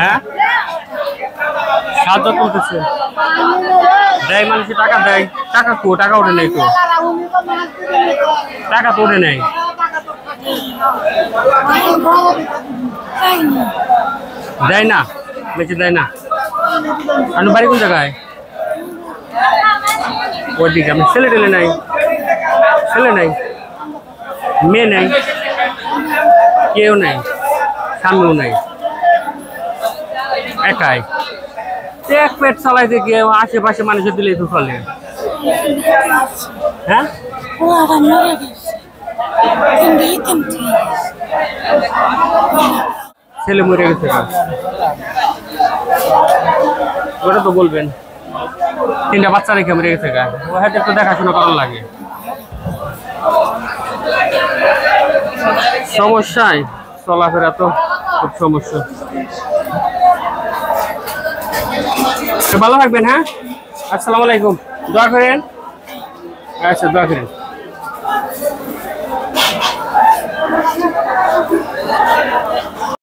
হ্যাঁ সাহায্য করতেছে দেয় মানুষের টাকা দেয় টাকা টাকা ওঠে নেই তো টাকা তো ওঠে নেই দেয় না বেঁচে দেয় না আপনার বাড়ি কোন জায়গায় ওইদিকে আমি ছেলে টেলে নাই ছেলে নাই মেয়ে নেই কেউ নেই সামনেও নেই একাই এক পেট চালাইতে গিয়ে আশেপাশে মানুষের দিলেই তো চলে হ্যাঁ ছেলে মরে গেছে ওটা তো বলবেন 3টা বাচ্চা রেখে মরে গেছে গা ও হাতে একটু দেখাশোনা করার লাগে সমস্যায় চলাফেরা তো খুব সমস্যা ভালো থাকবেন হ্যাঁ আসসালামু আলাইকুম দোয়া করেন আচ্ছা দোয়া করেন